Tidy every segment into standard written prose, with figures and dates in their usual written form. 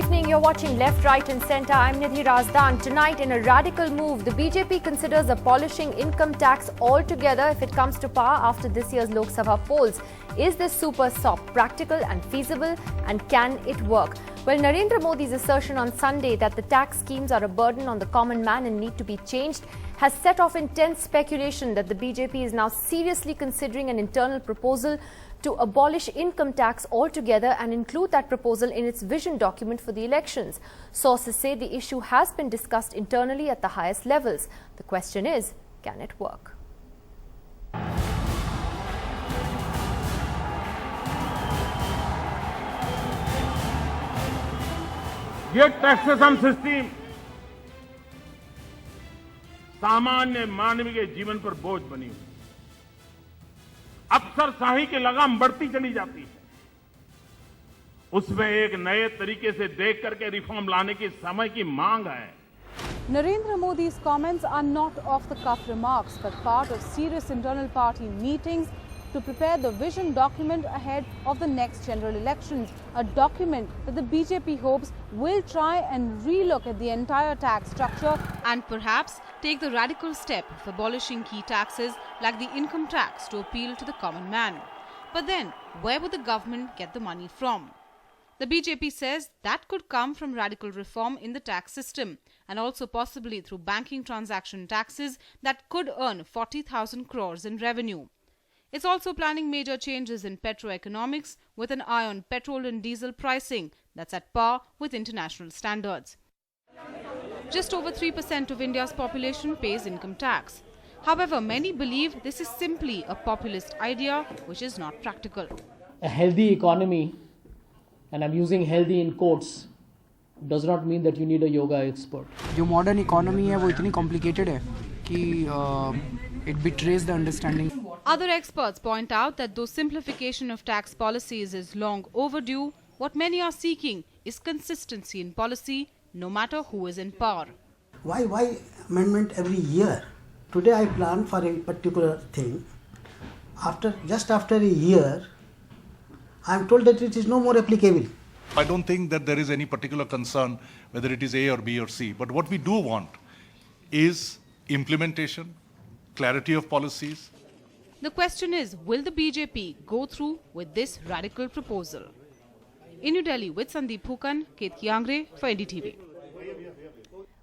evening. You're watching Left, Right and Centre. I'm Nidhi Razdan. Tonight, in a radical move, the BJP considers abolishing income tax altogether if it comes to power after this year's Lok Sabha polls. Is this super soft practical and feasible, and can it work? Well, Narendra Modi's assertion on Sunday that the tax schemes are a burden on the common man and need to be changed has set off intense speculation that the BJP is now seriously considering an internal proposal to abolish income tax altogether and include that proposal in its vision document for the elections. Sources say the issue has been discussed internally at the highest levels. The question is, can it work? ये taxation system सामान्य मानवीय के जीवन पर बोझ बनी हुई, अफसरशाही की लगाम बढ़ती चली जाती है। उसमें एक नए तरीके से देख करके रिफॉर्म लाने की समय की मांग है। Narendra Modi's comments are not off-the-cuff remarks, but part of serious internal party meetings to prepare the vision document ahead of the next general elections, a document that the BJP hopes will try and relook at the entire tax structure and perhaps take the radical step of abolishing key taxes like the income tax to appeal to the common man. But then, where would the government get the money from? The BJP says that could come from radical reform in the tax system and also possibly through banking transaction taxes that could earn 40,000 crores in revenue. It's also planning major changes in petroeconomics with an eye on petrol and diesel pricing that's at par with international standards. Just over 3% of India's population pays income tax. However, many believe this is simply a populist idea which is not practical. A healthy economy, and I'm using healthy in quotes, does not mean that you need a yoga expert. जो modern economy है वो इतनी complicated है कि it betrays the understanding. Other experts point out that though simplification of tax policies is long overdue, what many are seeking is consistency in policy, no matter who is in power. Why amendment every year? Today I plan for a particular thing. Just after a year, I am told that it is no more applicable. I don't think that there is any particular concern whether it is A or B or C. But what we do want is implementation, clarity of policies. The question is, will the BJP go through with this radical proposal? In New Delhi with Sandeep Phukan, Ketki Angre for NDTV.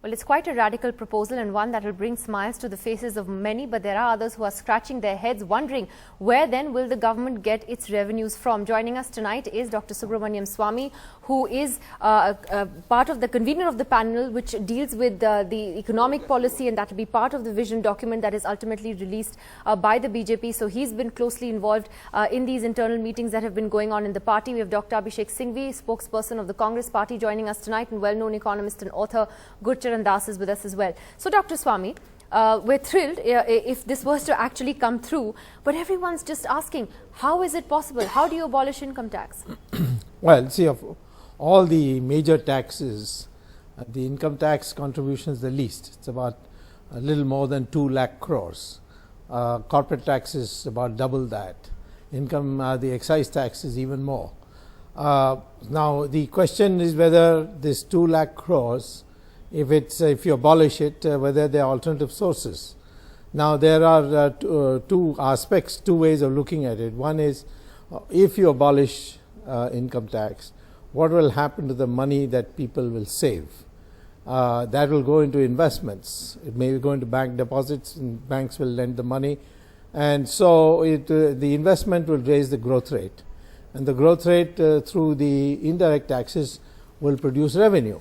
Well, it's quite a radical proposal and one that will bring smiles to the faces of many, but there are others who are scratching their heads wondering where then will the government get its revenues from. Joining us tonight is Dr. Subramaniam Swamy, who is part of the convener of the panel which deals with the economic policy, and that will be part of the vision document that is ultimately released by the BJP. So he's been closely involved in these internal meetings that have been going on in the party. We have Dr. Abhishek Singhvi, spokesperson of the Congress party, joining us tonight, and well-known economist and author Gurcharan Das is with us as well. So, Dr. Swamy, we're thrilled if this was to actually come through, but everyone's just asking, how is it possible? How do you abolish income tax? Well, see, of all the major taxes, the income tax contribution is the least. It's about a little more than 2 lakh crores. Corporate tax is about double that. The excise tax is even more. Now, the question is whether this 2 lakh crores, if you abolish it, whether there are alternative sources. Now, there are two aspects, two ways of looking at it. One is, if you abolish income tax, what will happen to the money that people will save? That will go into investments. It may go into bank deposits, and banks will lend the money, and so the investment will raise the growth rate, and the growth rate through the indirect taxes will produce revenue.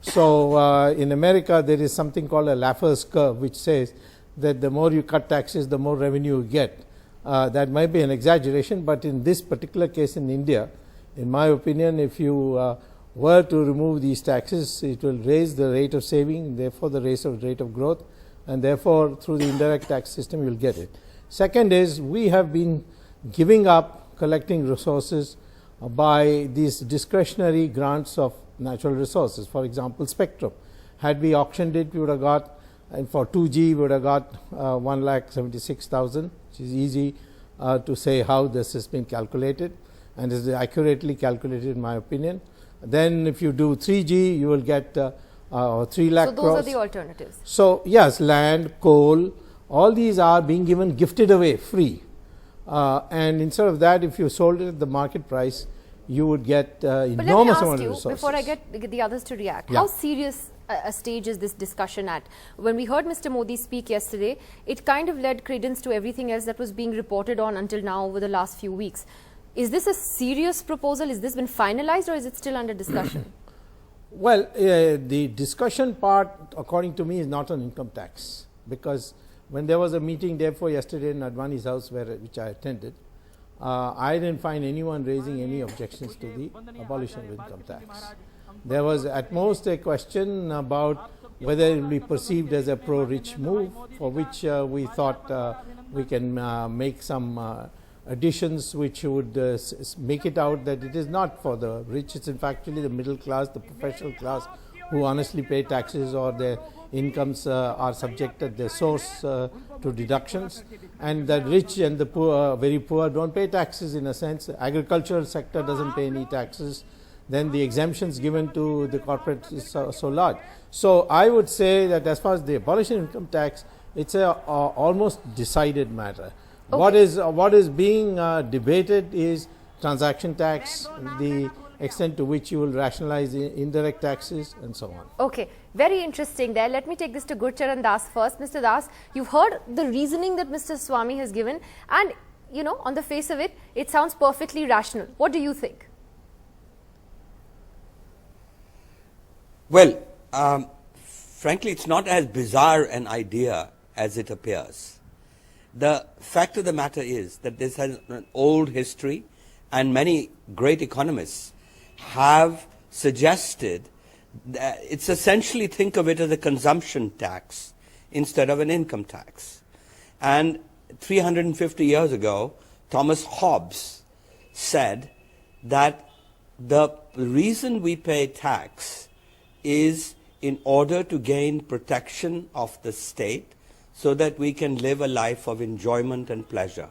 So in America, there is something called a Laffer's curve, which says that the more you cut taxes, the more revenue you get. That might be an exaggeration, but in this particular case in India, in my opinion, if you were to remove these taxes, it will raise the rate of saving, therefore the rate of growth, and therefore through the indirect tax system you will get it. Second is, we have been giving up collecting resources by these discretionary grants of natural resources. For example, spectrum. Had we auctioned it, we would have got, and for 2G, we would have got 1,76,000, which is easy to say how this has been calculated, and is accurately calculated in my opinion. Then if you do 3G, you will get 3 lakh So those crores. are the alternatives. So yes, land, coal, all these are being given gifted away free. And instead of that, if you sold it at the market price, you would get enormous amount of resources. Before I get the others to react, Yeah. how serious a stage is this discussion at? When we heard Mr. Modi speak yesterday, it kind of led credence to everything else that was being reported on until now over the last few weeks. Is this a serious proposal? Is this been finalized or is it still under discussion? Well, the discussion part, according to me, is not on income tax, because when there was a meeting therefore yesterday in Advani's house, which I attended, I didn't find anyone raising any objections to the abolition of income tax. There was at most a question about whether it will be perceived as a pro-rich move, for which we thought we can make some additions which would make it out that it is not for the rich. It's in fact really the middle class, the professional class, who honestly pay taxes, or their incomes are subject at their source to deductions, and the rich and the poor, very poor, don't pay taxes in a sense. The agricultural sector doesn't pay any taxes. Then the exemptions given to the corporate is so large. So I would say that as far as the abolition of income tax, it's a almost decided matter. Okay. What is being debated is transaction tax, the extent to which you will rationalize indirect taxes, and so on. Okay, very interesting there. Let me take this to Gurcharan Das first. Mr. Das, you've heard the reasoning that Mr. Swamy has given, and you know, on the face of it, it sounds perfectly rational. What do you think? Well, frankly, it's not as bizarre an idea as it appears. The fact of the matter is that this has an old history, and many great economists have suggested that it's essentially, think of it as a consumption tax instead of an income tax. And 350 years ago, Thomas Hobbes said that the reason we pay tax is in order to gain protection of the state, so that we can live a life of enjoyment and pleasure.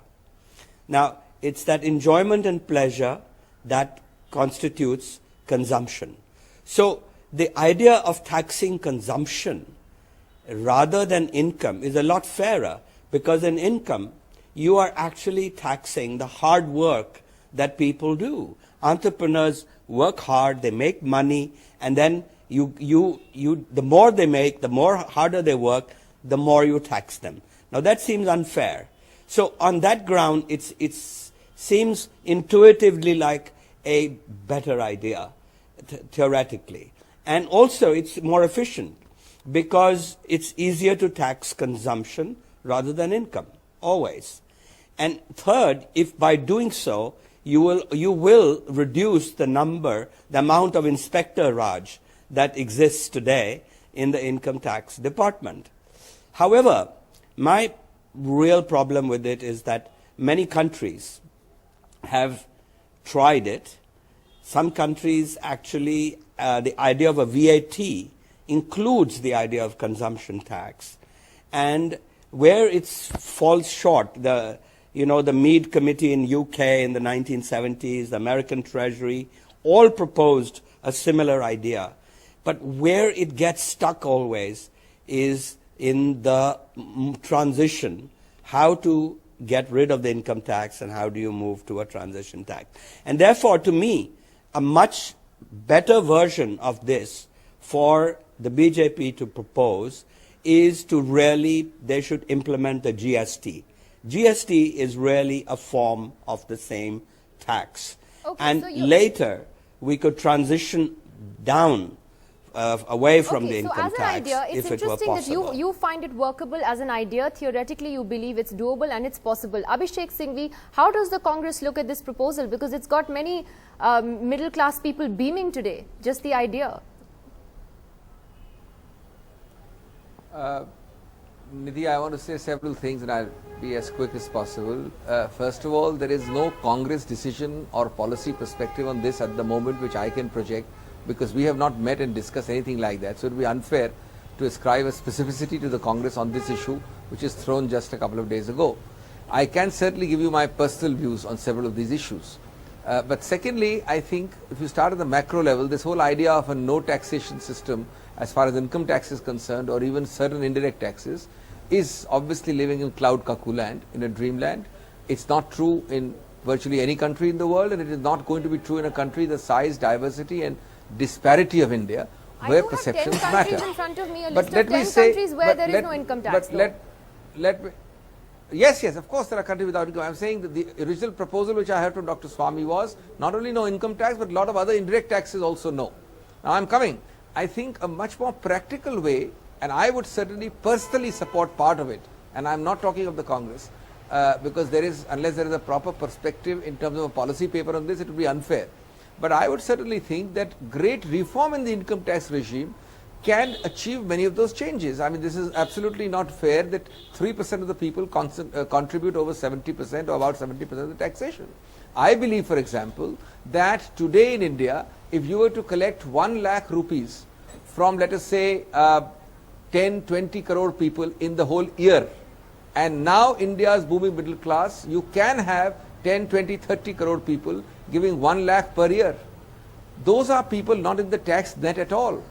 Now, it's that enjoyment and pleasure that constitutes consumption. So, the idea of taxing consumption rather than income is a lot fairer, because in income, you are actually taxing the hard work that people do. Entrepreneurs work hard, they make money, and then the more they make, the more harder they work, the more you tax them. Now that seems unfair. So on that ground, it seems intuitively like a better idea, theoretically. And also it's more efficient, because it's easier to tax consumption rather than income, always. And third, if by doing so, you will reduce the amount of Inspector Raj that exists today in the income tax department. However, my real problem with it is that many countries have tried it. Some countries actually, the idea of a VAT includes the idea of consumption tax. And where it falls short, the Mead Committee in UK in the 1970s, the American Treasury, all proposed a similar idea. But where it gets stuck always is in the transition, how to get rid of the income tax and how do you move to a transition tax. And therefore, to me, a much better version of this for the BJP to propose is to really, they should implement the GST. GST is really a form of the same tax. Okay, and so later, we could transition down away from the income tax, idea, it's if it were possible. interesting that you find it workable as an idea. Theoretically, you believe it's doable and it's possible. Abhishek Singhvi, how does the Congress look at this proposal? Because it's got many middle-class people beaming today, just the idea. Nidhi, I want to say several things and I'll be as quick as possible. First of all, there is no Congress decision or policy perspective on this at the moment which I can project, because we have not met and discussed anything like that. So it would be unfair to ascribe a specificity to the Congress on this issue, which is thrown just a couple of days ago. I can certainly give you my personal views on several of these issues. But secondly, I think if you start at the macro level, this whole idea of a no taxation system as far as income tax is concerned, or even certain indirect taxes, is obviously living in cloud cuckoo land, in a dreamland. It's not true in virtually any country in the world, and it is not going to be true in a country the size, diversity and disparity of India, where perceptions matter. I do have 10 countries in front of me, a list of 10 countries where there is no income tax. Let me, yes, of course there are countries without income. I am saying that the original proposal which I heard from Dr. Swami was not only no income tax, but a lot of other indirect taxes also no. Now I am coming. I think a much more practical way, and I would certainly personally support part of it, and I am not talking of the Congress, because there is, unless there is a proper perspective in terms of a policy paper on this, it would be unfair. But I would certainly think that great reform in the income tax regime can achieve many of those changes. I mean, this is absolutely not fair that 3% of the people contribute over 70% or about 70% of the taxation. I believe, for example, that today in India, if you were to collect 1 lakh rupees from, let us say, 10-20 crore people in the whole year, and now India's booming middle class, you can have 10, 20, 30 crore people giving 1 lakh per year. Those are people not in the tax net at all.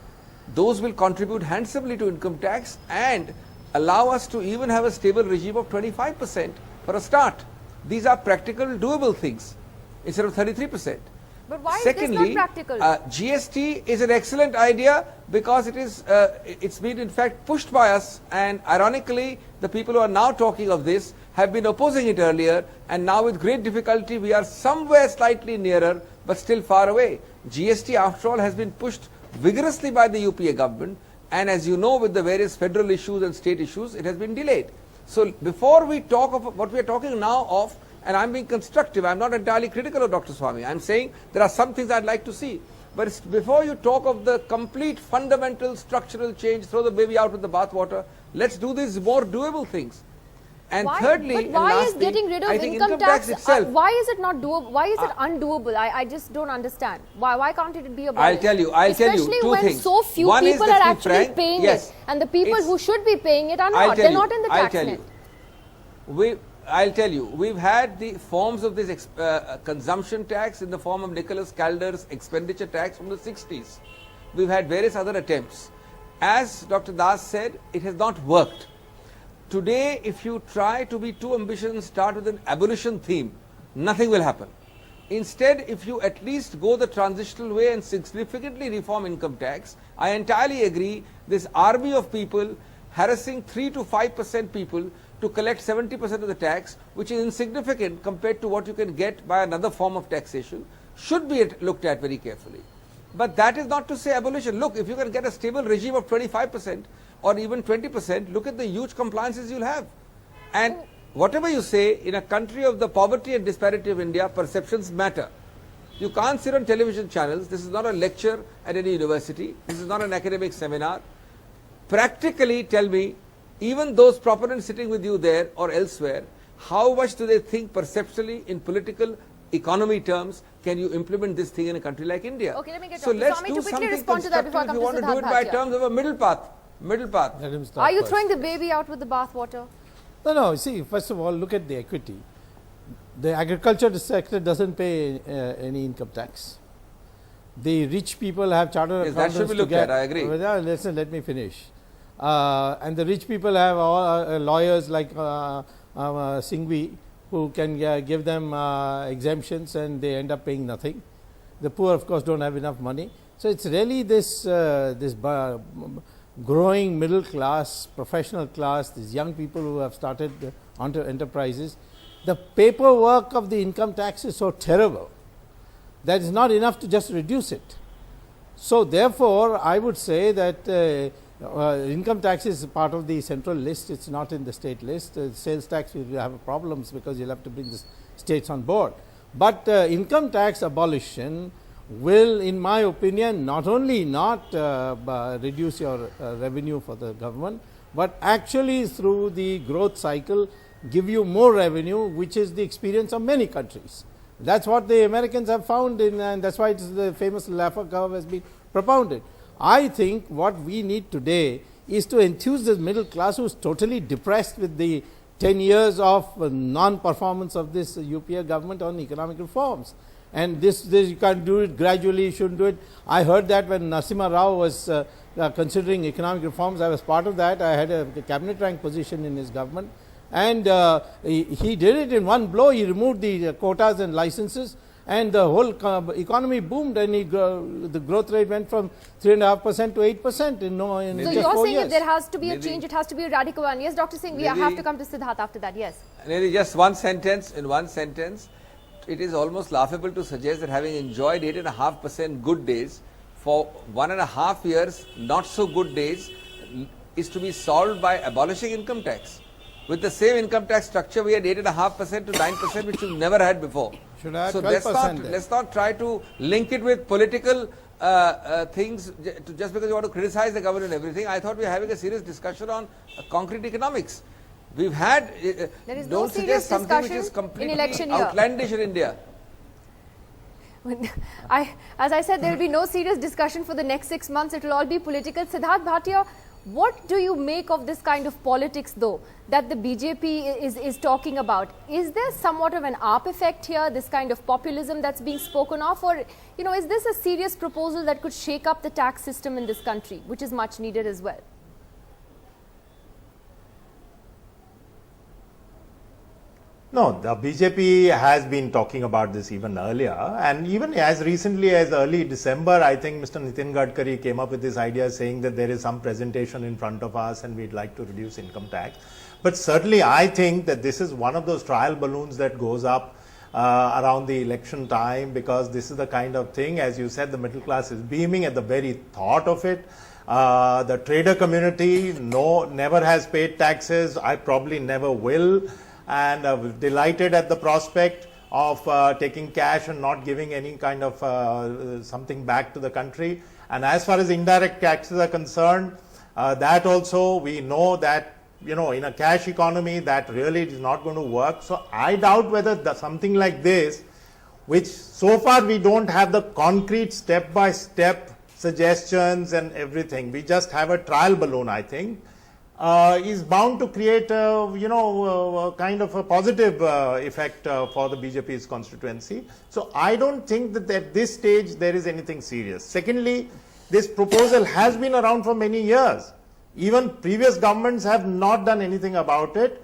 Those will contribute handsomely to income tax and allow us to even have a stable regime of 25% for a start. These are practical, doable things instead of 33%. But why Secondly, is this not practical? GST is an excellent idea because it is it's been in fact pushed by us, and ironically the people who are now talking of this have been opposing it earlier, and now with great difficulty we are somewhere slightly nearer but still far away. GST after all has been pushed vigorously by the UPA government, and as you know, with the various federal issues and state issues, it has been delayed. So before we talk of what we are talking now of, and I am being constructive, I am not entirely critical of Dr. Swami, I am saying there are some things I would like to see. But before you talk of the complete fundamental structural change, throw the baby out with the bathwater, let's do these more doable things. And thirdly, but why is getting rid of income tax itself? Why is it not doable? Why is it undoable? I just don't understand. Why can't it be abolished? I'll tell you two things. Especially when so few people are actually paying it, and the people who should be paying it are not. They're not in the tax net. I'll tell you, we've had the forms of this consumption tax in the form of Nicholas Calder's expenditure tax from the 60s. We've had various other attempts. As Dr. Das said, it has not worked. Today, if you try to be too ambitious and start with an abolition theme, nothing will happen. Instead, if you at least go the transitional way and significantly reform income tax, I entirely agree, this army of people harassing 3 to 5% people to collect 70% of the tax, which is insignificant compared to what you can get by another form of taxation, should be looked at very carefully. But that is not to say abolition. Look, if you can get a stable regime of 25% or even 20%, look at the huge compliances you'll have. And whatever you say, in a country of the poverty and disparity of India, perceptions matter. You can't sit on television channels. This is not a lecture at any university. This is not an academic seminar. Practically tell me, even those proponents sitting with you there or elsewhere, how much do they think perceptually in political economy terms can you implement this thing in a country like India? Okay, let me get so let's Swami do to something respond to that before I come if you to want to do it by terms of a middle path. Are you throwing the baby out with the bathwater? No. See, first of all, look at the equity. The agriculture sector doesn't pay any income tax. The rich people have chartered accountants. That should be looked at. I agree. Listen, let me finish. And the rich people have all lawyers like Singhvi who can give them exemptions, and they end up paying nothing. The poor, of course, don't have enough money. So it's really this growing middle class, professional class, these young people who have started enterprises. The paperwork of the income tax is so terrible that it's not enough to just reduce it. So therefore, I would say that income tax is part of the central list. It's not in the state list. Sales tax will have problems because you'll have to bring the states on board. But income tax abolition will, in my opinion, not only not reduce your revenue for the government, but actually through the growth cycle give you more revenue, which is the experience of many countries. That's what the Americans have found, and that's why it's the famous Laffer curve has been propounded. I think what we need today is to enthuse the middle class who is totally depressed with the 10 years of non-performance of this UPA government on economic reforms. and this you can't do it gradually, you shouldn't do it. I heard that when Narasimha Rao was considering economic reforms. I was part of that. I had a cabinet rank position in his government, and he did it in one blow. He removed the quotas and licenses, and the whole economy boomed, and the growth rate went from 3.5% to 8% in so just you're 4 saying years. that there has to be a change, it has to be a radical one. Yes, Dr. Singh, we have to come to Siddharth after that. Yes. Nidhi, just one sentence. In one sentence, it is almost laughable to suggest that having enjoyed 8.5% good days, for 1.5 years not so good days is to be solved by abolishing income tax. With the same income tax structure, we had 8.5% to 9%, which we've never had before. Should I have so 12% let's not try to link it with political things just because you want to criticize the government and everything. I thought we were having a serious discussion on concrete economics. We've had There is don't no serious suggest something which discussion is in completely election year. outlandish in India. As I said, there will be no serious discussion for the next 6 months. It will all be political. Siddharth Bhatia, what do you make of this kind of politics, though, that the BJP is talking about? Is there somewhat of an AAP effect here, this kind of populism that's being spoken of? Or, you know, is this a serious proposal that could shake up the tax system in this country, which is much needed as well? No, the BJP has been talking about this even earlier, and even as recently as early December, I think Mr. Nitin Gadkari came up with this idea saying that there is some presentation in front of us and we'd like to reduce income tax. But certainly I think that this is one of those trial balloons that goes up around the election time, because this is the kind of thing, as you said, the middle class is beaming at the very thought of it. The trader community never has paid taxes, I probably never will. And delighted at the prospect of taking cash and not giving any kind of something back to the country. And as far as indirect taxes are concerned, that also we know that, you know, in a cash economy that really is not going to work. So I doubt whether something like this, which so far we don't have the concrete step-by-step suggestions and everything, we just have a trial balloon, I think. Is bound to create, kind of a positive effect for the BJP's constituency. So I don't think that at this stage there is anything serious. Secondly, this proposal has been around for many years. Even previous governments have not done anything about it.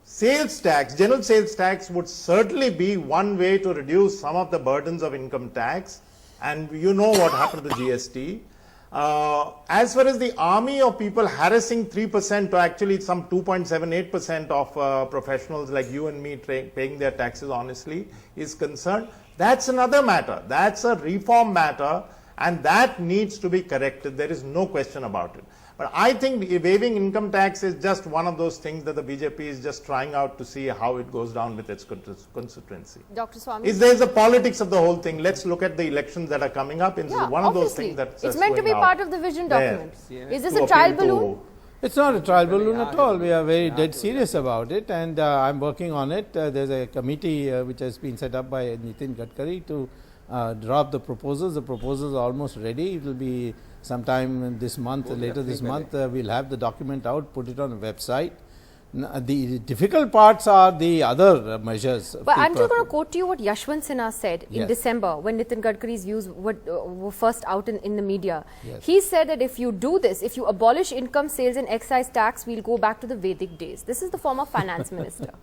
Sales tax, general sales tax would certainly be one way to reduce some of the burdens of income tax. And you know what happened to GST. As far as the army of people harassing 3% to actually some 2.78% of professionals like you and me paying their taxes honestly is concerned, that's another matter. That's a reform matter, and that needs to be corrected. There is no question about it. But I think waiving income tax is just one of those things that the BJP is just trying out to see how it goes down with its constituency. Dr. Swami? There's the politics of the whole thing. Let's look at the elections that are coming up. It's one of those things that's it's meant to be part of the vision document. Is this a trial balloon? It's not a trial balloon at all. We are very dead serious about it, and I'm working on it. There's a committee which has been set up by Nitin Gadkari to drop the proposals. The proposals are almost ready. It will be sometime this month, later this month, we'll have the document out, put it on a website. The difficult parts are the other measures. But I'm just going to quote to you what Yashwant Sinha said in December when Nitin Gadkari's views were first out in the media. Yes. He said that if you do this, if you abolish income, sales and excise tax, we'll go back to the Vedic days. This is the former finance minister.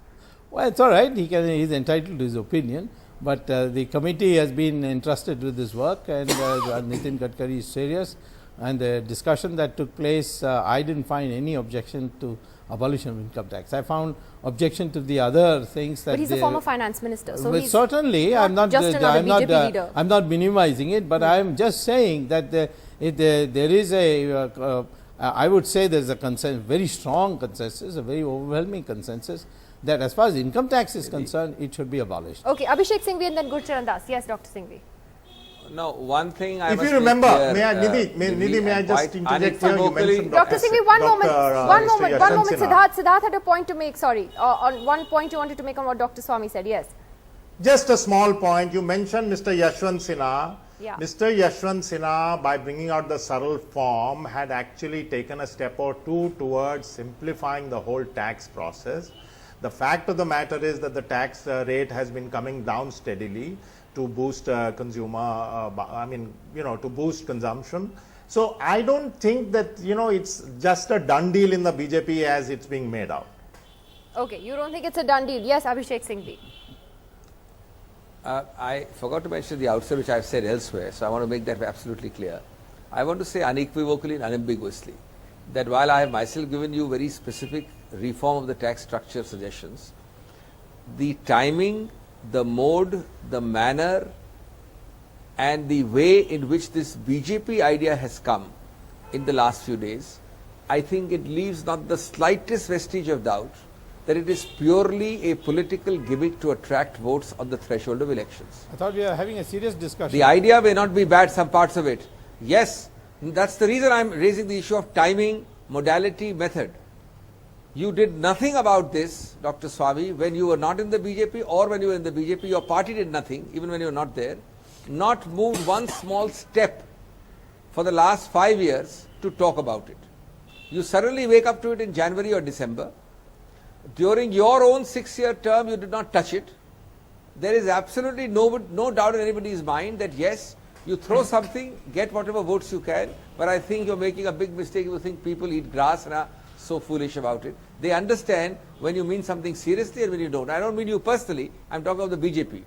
Well, it's all right. He's entitled to his opinion. But the committee has been entrusted with this work, and Nitin Gadkari is serious. And the discussion that took place, I didn't find any objection to abolition of income tax. I found objection to the other things that. But he's a former finance minister, so he's certainly. I'm not just another BJP leader. I'm not minimizing it, but I'm just saying that there is a. I would say there's a very strong consensus, a very overwhelming consensus, that as far as income tax is concerned, it should be abolished. Okay, Abhishek Singhvi and then Gurcharan Das. Yes, Dr. Singhvi. Now, one thing I if must you remember, clear, Nidhi, may I just interject here? You mentioned Dr. Singhvi, one moment, Siddharth had a point to make, sorry, on one point you wanted to make on what Dr. Swami said, yes. Just a small point, you mentioned Mr. Yashwant Sinha. Yeah. Mr. Yashwant Sinha, by bringing out the Saral form, had actually taken a step or two towards simplifying the whole tax process. The fact of the matter is that the tax rate has been coming down steadily. to boost consumer, to boost consumption. So I don't think that, it's just a done deal in the BJP as it's being made out. Okay, you don't think it's a done deal? Yes, Abhishek Singhvi. I forgot to mention the outset, which I've said elsewhere, so I want to make that absolutely clear. I want to say unequivocally and unambiguously that while I have myself given you very specific reform of the tax structure suggestions, the timing, the mode, the manner and the way in which this BJP idea has come in the last few days, I think it leaves not the slightest vestige of doubt that it is purely a political gimmick to attract votes on the threshold of elections. I thought we were having a serious discussion. The idea may not be bad, some parts of it. Yes, that's the reason I'm raising the issue of timing, modality, method. You did nothing about this, Dr. Swami, when you were not in the BJP, or when you were in the BJP, your party did nothing, even when you were not there. Not moved one small step for the last 5 years to talk about it. You suddenly wake up to it in January or December. During your own 6-year term, you did not touch it. There is absolutely no doubt in anybody's mind that yes, you throw something, get whatever votes you can, but I think you're making a big mistake if you think people eat grass and are so foolish about it. They understand when you mean something seriously and when you don't. I don't mean you personally, I'm talking of the BJP.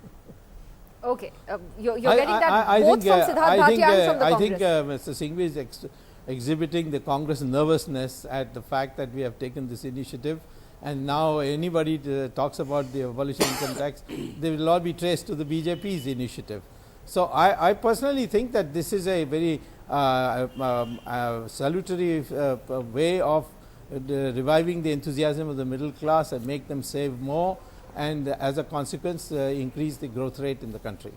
Okay, you're getting that both from Siddharth Bhatia and from the Congress. I think Mr. Singhvi is exhibiting the Congress nervousness at the fact that we have taken this initiative, and now anybody talks about the abolishing income tax, they will all be traced to the BJP's initiative. So I personally think that this is a very salutary way of reviving the enthusiasm of the middle class and make them save more, and as a consequence increase the growth rate in the country.